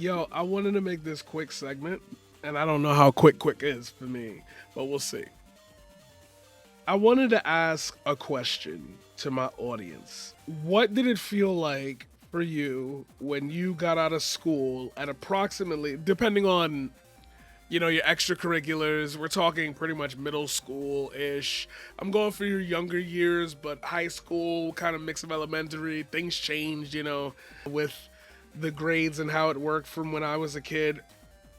Yo, I wanted to make this quick segment, and I don't know how quick is for me, but we'll see. I wanted to ask a question to my audience. What did it feel like for you when you got out of school at approximately, depending on your extracurriculars? We're talking pretty much middle school ish. I'm going for your younger years, but high school, kind of mix of elementary. Things changed, with the grades and how it worked from when I was a kid.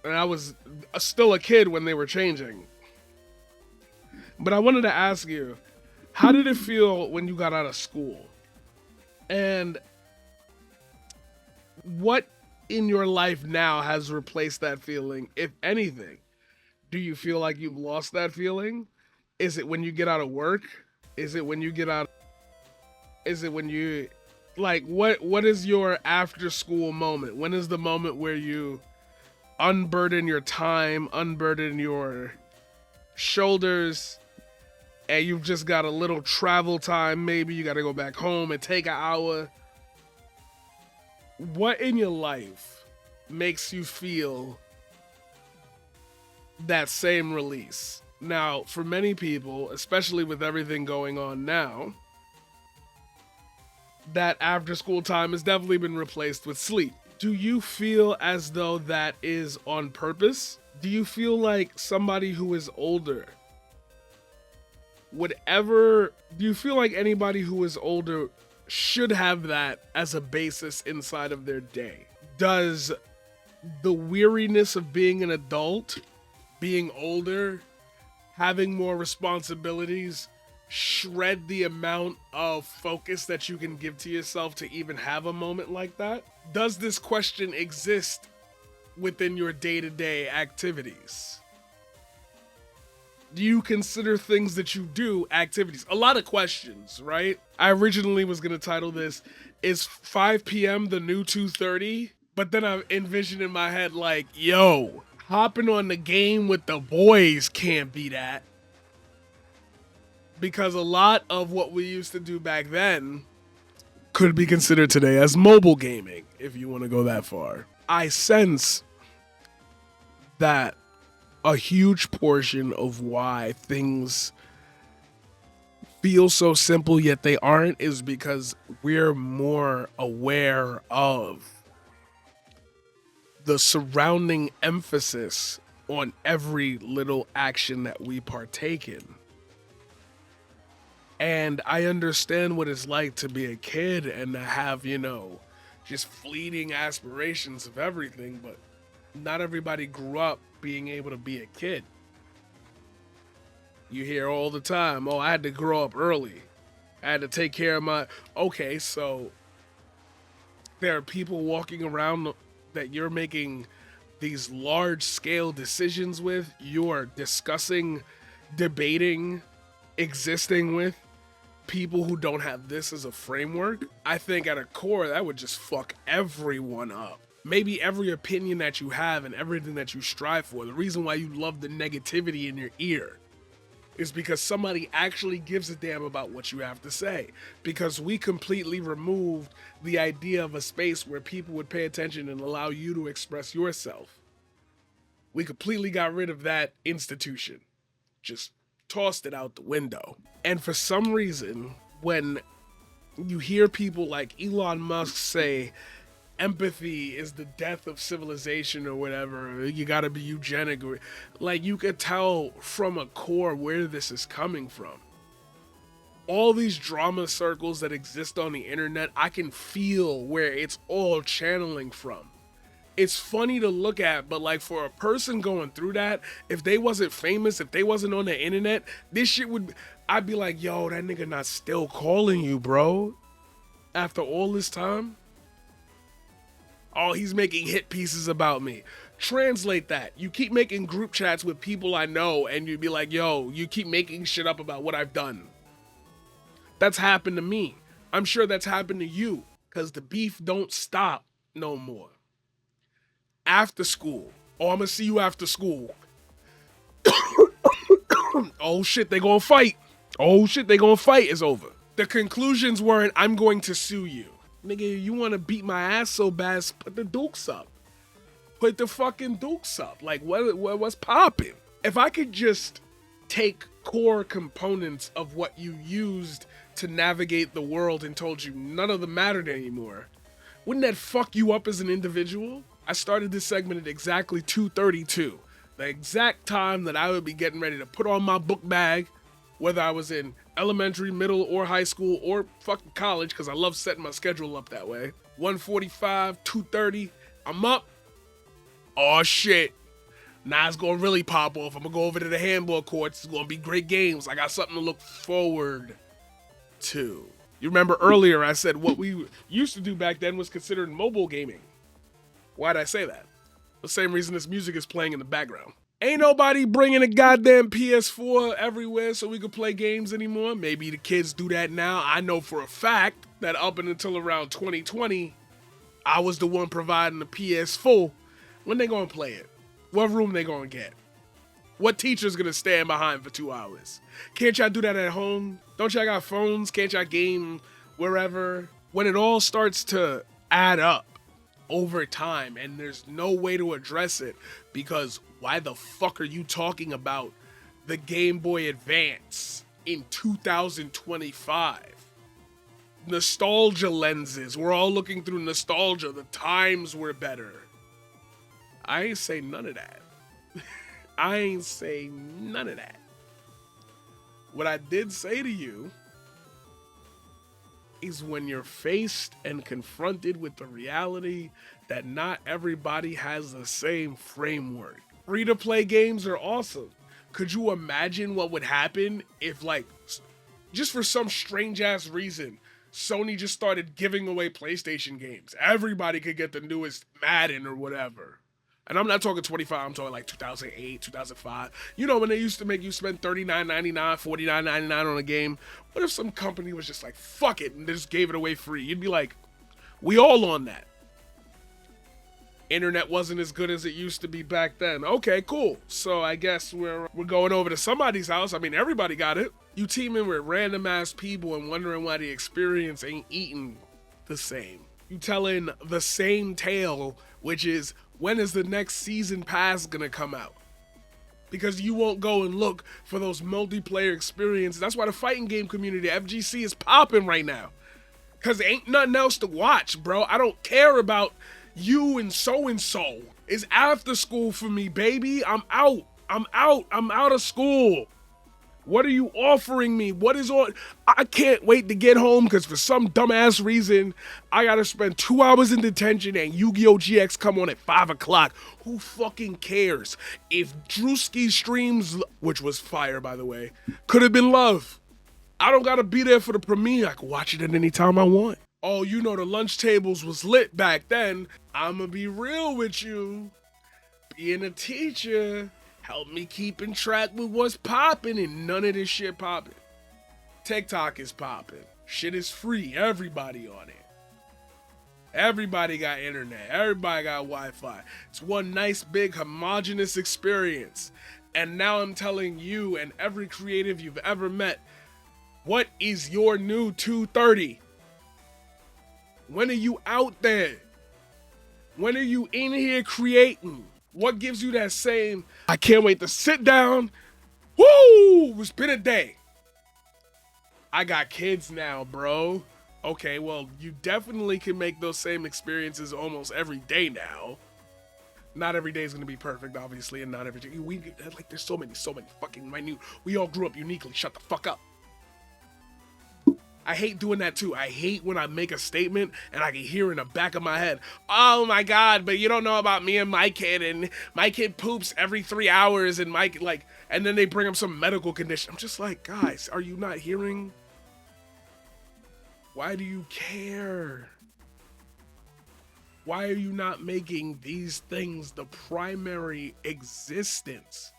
And I was still a kid when they were changing. But I wanted to ask you, how did it feel when you got out of school? And what in your life now has replaced that feeling, if anything? Do you feel like you've lost that feeling? Is it when you get out of work? Is it when you get out? Is it when you like what is your after school moment? When is the moment where you unburden your time, unburden your shoulders, and you've just got a little travel time? Maybe you got to go back home and take an hour. What in your life makes you feel that same release? Now, for many people, especially with everything going on now, that after school time has definitely been replaced with sleep. Do you feel as though that is on purpose? Do you feel like somebody who is older would ever, do you feel like anybody who is older should have that as a basis inside of their day? Does the weariness of being an adult, being older, having more responsibilities, shred the amount of focus that you can give to yourself to even have a moment like that? Does this question exist within your day-to-day activities? Do you consider things that you do activities? A lot of questions, right? I originally was going to title this, is 5 p.m. the new 2:30? But then I envisioned in my head like, yo, hopping on the game with the boys can't be that. Because a lot of what we used to do back then could be considered today as mobile gaming, if you want to go that far. I sense that a huge portion of why things feel so simple yet they aren't is because we're more aware of the surrounding emphasis on every little action that we partake in. And I understand what it's like to be a kid and to have, just fleeting aspirations of everything, but not everybody grew up being able to be a kid. You hear all the time, oh, I had to grow up early. I had to take care of my. Okay, so there are people walking around that you're making these large scale decisions with, you're discussing, debating, existing with people who don't have this as a framework. I think at a core, that would just fuck everyone up. Maybe every opinion that you have and everything that you strive for, the reason why you love the negativity in your ear is because somebody actually gives a damn about what you have to say. Because we completely removed the idea of a space where people would pay attention and allow you to express yourself. We completely got rid of that institution. Just tossed it out the window. And for some reason, when you hear people like Elon Musk say empathy is the death of civilization or whatever, you gotta be eugenic, or like, you could tell from a core where this is coming from. All these drama circles that exist on the internet, I can feel where it's all channeling from. It's funny to look at, but like, for a person going through that, if they wasn't famous, if they wasn't on the internet, this shit would, I'd be like, yo, that nigga not still calling you, bro, after all this time. Oh, he's making hit pieces about me. Translate that. You keep making group chats with people I know, and you'd be like, yo, you keep making shit up about what I've done. That's happened to me. I'm sure that's happened to you, because the beef don't stop no more. After school. Oh, I'm gonna see you after school. Oh shit, they gonna fight. Oh shit, they gonna fight. It's over. The conclusions weren't, I'm going to sue you. Nigga, you wanna beat my ass so bad, put the dukes up. Put the fucking dukes up. Like, what's popping? If I could just take core components of what you used to navigate the world and told you none of them mattered anymore, wouldn't that fuck you up as an individual? I started this segment at exactly 2:32, the exact time that I would be getting ready to put on my book bag, whether I was in elementary, middle, or high school, or fucking college, because I love setting my schedule up that way. 1:45, 2:30, I'm up. Oh shit. Now it's gonna really pop off. I'm gonna go over to the handball courts. It's gonna be great games. I got something to look forward to. You remember earlier I said what we used to do back then was considered mobile gaming. Why'd I say that? The same reason this music is playing in the background. Ain't nobody bringing a goddamn PS4 everywhere so we could play games anymore. Maybe the kids do that now. I know for a fact that up until around 2020, I was the one providing the PS4. When they gonna play it? What room they gonna get? What teacher's gonna stand behind for 2 hours? Can't y'all do that at home? Don't y'all got phones? Can't y'all game wherever? When it all starts to add up over time and there's no way to address it, because why the fuck are you talking about the Game Boy Advance in 2025? Nostalgia lenses. We're all looking through nostalgia. The times were better. I ain't say none of that. I ain't say none of that. What I did say to you is when you're faced and confronted with the reality that not everybody has the same framework. Free-to-play games are awesome. Could you imagine what would happen if, like, just for some strange-ass reason, Sony just started giving away PlayStation games? Everybody could get the newest Madden or whatever. And I'm not talking 25, I'm talking like 2008, 2005. You know, when they used to make you spend $39.99, $49.99 on a game. What if some company was just like, fuck it, and they just gave it away free? You'd be like, we all on that. Internet wasn't as good as it used to be back then. Okay, cool. So I guess we're going over to somebody's house. I mean, everybody got it. You teaming with random ass people and wondering why the experience ain't eating the same. You telling the same tale, which is, when is the next season pass gonna come out? Because you won't go and look for those multiplayer experiences. That's why the fighting game community, FGC, is popping right now. Because there ain't nothing else to watch, bro. I don't care about you and so. It's after school for me, baby. I'm out. I'm out of school. What are you offering me? What is on? I can't wait to get home because for some dumbass reason, I gotta spend 2 hours in detention and Yu-Gi-Oh! GX come on at 5 o'clock. Who fucking cares? If Drewski streams, which was fire by the way, could have been love. I don't gotta be there for the premiere. I can watch it at any time I want. Oh, you know the lunch tables was lit back then. I'ma be real with you. Being a teacher help me keeping track with what's popping, and none of this shit popping. TikTok is popping. Shit is free. Everybody on it. Everybody got internet. Everybody got Wi-Fi. It's one nice big homogenous experience. And now I'm telling you and every creative you've ever met, what is your new 230? When are you out there? When are you in here creating? What gives you that same, I can't wait to sit down, woo, it's been a day. I got kids now, bro. Okay, well, you definitely can make those same experiences almost every day now. Not every day is going to be perfect, obviously, and not every day. Like, there's so many fucking minute. We all grew up uniquely. Shut the fuck up. I hate doing that too. I hate when I make a statement and I can hear in the back of my head, oh my God, but you don't know about me and my kid, and my kid poops every 3 hours, and and then they bring up some medical condition. I'm just like, guys, are you not hearing? Why do you care? Why are you not making these things the primary existence?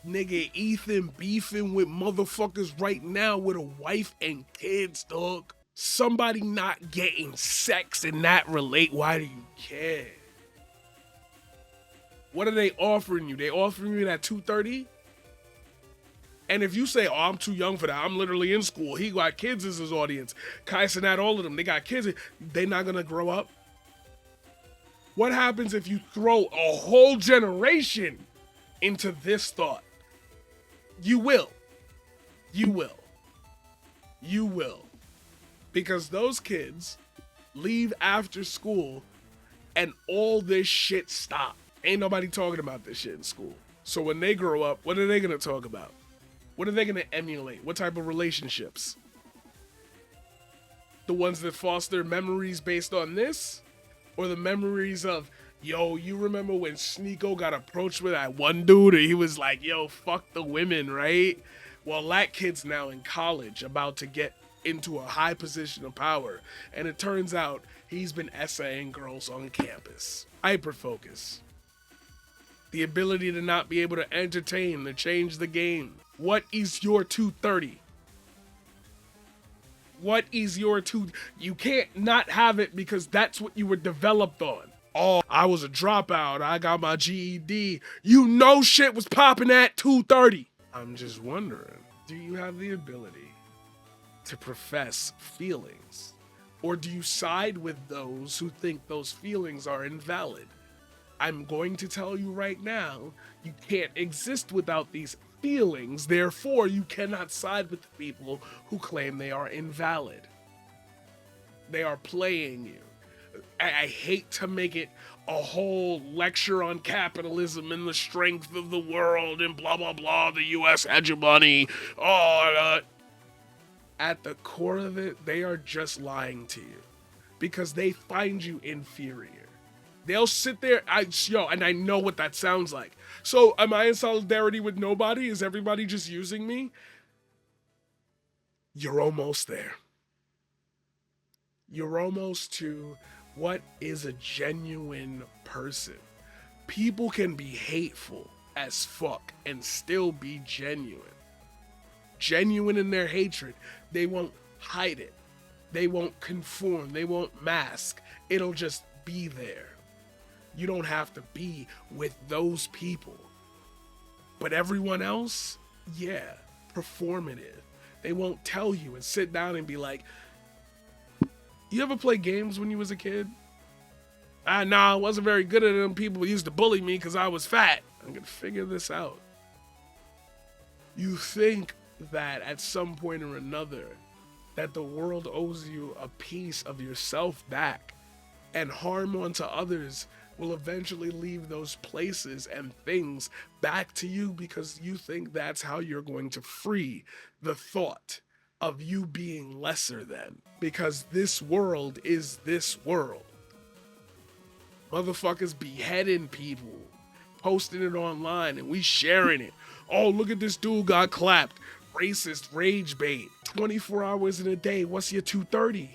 Nigga, Ethan beefing with motherfuckers right now with a wife and kids, dog. Somebody not getting sex and not relate. Why do you care? What are they offering you? They offering you that 230? And if you say, oh, I'm too young for that, I'm literally in school. He got kids as his audience. Kai Cenat, all of them, they got kids. They not gonna grow up? What happens if you throw a whole generation into this thought? You will. You will. You will. Because those kids leave after school and all this shit stop. Ain't nobody talking about this shit in school. So when they grow up, what are they going to talk about? What are they going to emulate? What type of relationships? The ones that foster memories based on this? Or the memories of, yo, you remember when Sneeko got approached with that one dude and he was like, yo, fuck the women, right? Well, that kid's now in college about to get into a high position of power. And it turns out he's been essaying girls on campus. Hyperfocus. The ability to not be able to entertain, to change the game. What is your 230? What is your You can't not have it because that's what you were developed on. Oh, I was a dropout. I got my GED. You know shit was popping at 230. I'm just wondering, do you have the ability to profess feelings? Or do you side with those who think those feelings are invalid? I'm going to tell you right now, you can't exist without these feelings. Therefore, you cannot side with the people who claim they are invalid. They are playing you. I hate to make it a whole lecture on capitalism and the strength of the world and blah, blah, blah, the U.S. hegemony. At the core of it, they are just lying to you because they find you inferior. They'll sit there, and I know what that sounds like. So am I in solidarity with nobody? Is everybody just using me? You're almost there. You're almost to what is a genuine person. People can be hateful as fuck and still be genuine. Genuine in their hatred. They won't hide it. They won't conform. They won't mask. It'll just be there. You don't have to be with those people. But everyone else, yeah, performative. They won't tell you and sit down and be like, you ever play games when you was a kid? Nah, I wasn't very good at them. People used to bully me because I was fat. I'm going to figure this out. You think that at some point or another, that the world owes you a piece of yourself back, and harm onto others will eventually leave those places and things back to you because you think that's how you're going to free the thought of you being lesser than. Because this world is this world. Motherfuckers beheading people, posting it online, and we sharing it. Oh, look at this dude got clapped. Racist rage bait. 24 hours in a day. What's your 230?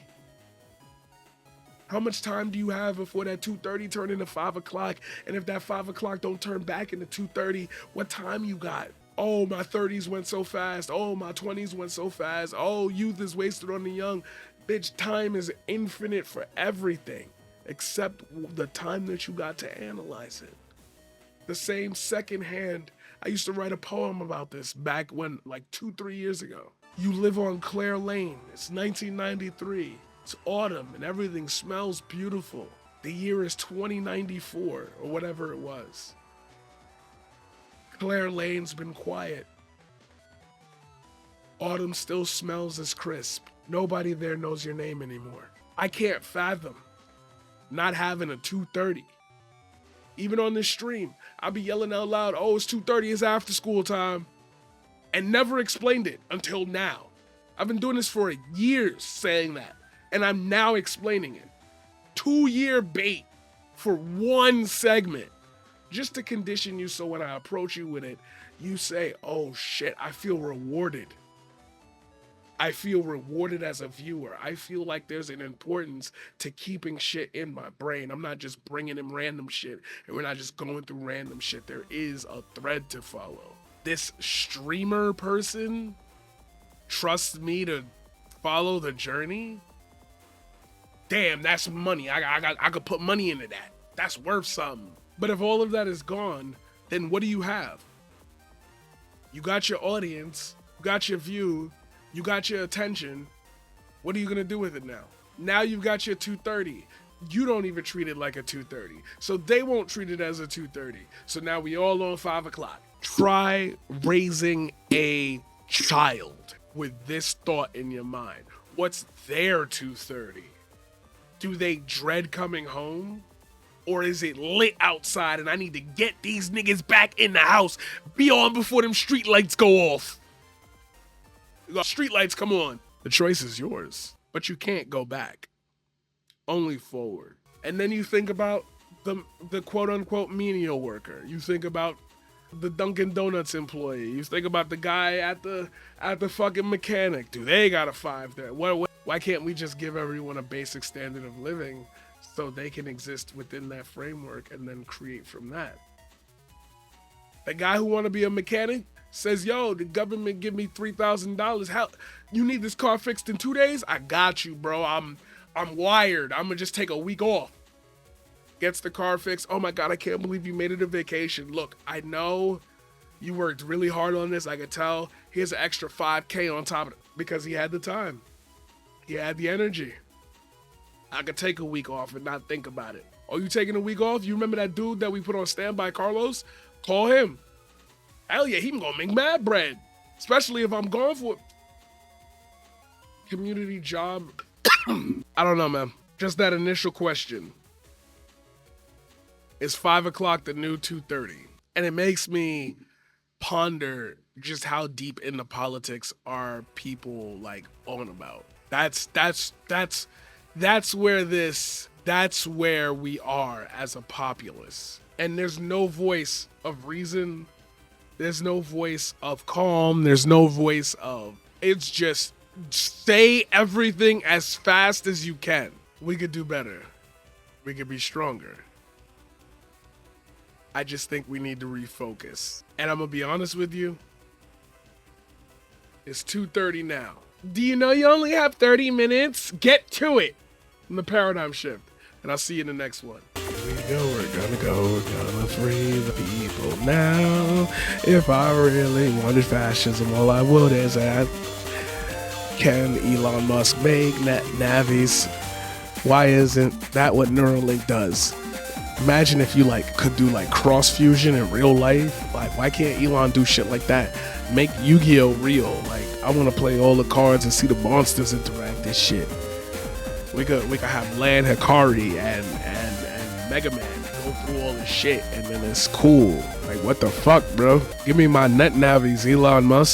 How much time do you have before that 2:30 turn into 5 o'clock? And if that 5 o'clock don't turn back into 2:30, what time you got? Oh, my 30s went so fast. Oh, my 20s went so fast. Oh, youth is wasted on the young. Bitch, time is infinite for everything except the time that you got to analyze it. The same secondhand, I used to write a poem about this back when, like 2-3 years ago. You live on Clare Lane. It's 1993. It's autumn and everything smells beautiful. The year is 2094 or whatever it was. Clare Lane's been quiet. Autumn still smells as crisp. Nobody there knows your name anymore. I can't fathom not having a 2:30. Even on this stream, I'll be yelling out loud, oh, it's 2:30, it's after school time. And never explained it until now. I've been doing this for years saying that. And I'm now explaining it. 2-year bait for one segment. Just to condition you so when I approach you with it, you say, oh shit, I feel rewarded. I feel rewarded as a viewer. I feel like there's an importance to keeping shit in my brain. I'm not just bringing in random shit and we're not just going through random shit. There is a thread to follow. This streamer person trusts me to follow the journey. Damn, that's money. I could put money into that. That's worth something. But if all of that is gone, then what do you have? You got your audience, you got your view, you got your attention. What are you gonna do with it now? Now you've got your 230. You don't even treat it like a 2:30. So they won't treat it as a 2:30. So now we all on 5 o'clock. Try raising a child with this thought in your mind. What's their 2:30? Do they dread coming home? Or is it lit outside and I need to get these niggas back in the house? Be on before them street lights go off. The street lights come on. The choice is yours, but you can't go back. Only forward. And then you think about the quote unquote menial worker. You think about the Dunkin' Donuts employee. You think about the guy at the fucking mechanic. Do they got a 5 there? Why can't we just give everyone a basic standard of living so they can exist within that framework and then create from that? The guy who want to be a mechanic says, yo, the government give me $3,000. How you need this car fixed in 2 days? I got you, bro. I'm wired. I'm gonna just take a week off. Gets the car fixed. Oh my God, I can't believe you made it a vacation. Look, I know you worked really hard on this. I could tell. Here's an extra $5K on top of it because he had the time. He had the energy. I could take a week off and not think about it. Oh, you taking a week off? You remember that dude that we put on standby, Carlos? Call him. Hell yeah, he gonna make mad bread. Especially if I'm going for community job. I don't know, man. Just that initial question. Is 5 o'clock the new 2:30? And it makes me ponder just how deep into politics are people like on about. That's where we are as a populace. And there's no voice of reason. There's no voice of calm. There's no voice of, it's just say everything as fast as you can. We could do better. We could be stronger. I just think we need to refocus. And I'm gonna be honest with you. It's 2:30 now. Do you know you only have 30 minutes? Get to it. In the paradigm shift. And I'll see you in the next one. Here we go, we're gonna free the people now. If I really wanted fascism, all I would is add, can Elon Musk make navies? Why isn't that what Neuralink does? Imagine if you could do cross fusion in real life. Why can't Elon do shit like that? Make Yu-Gi-Oh real. I want to play all the cards and see the monsters interact. This shit. We could have Lan Hikari and Mega Man go through all this shit, and then it's cool. What the fuck, bro? Give me my net navies, Elon Musk.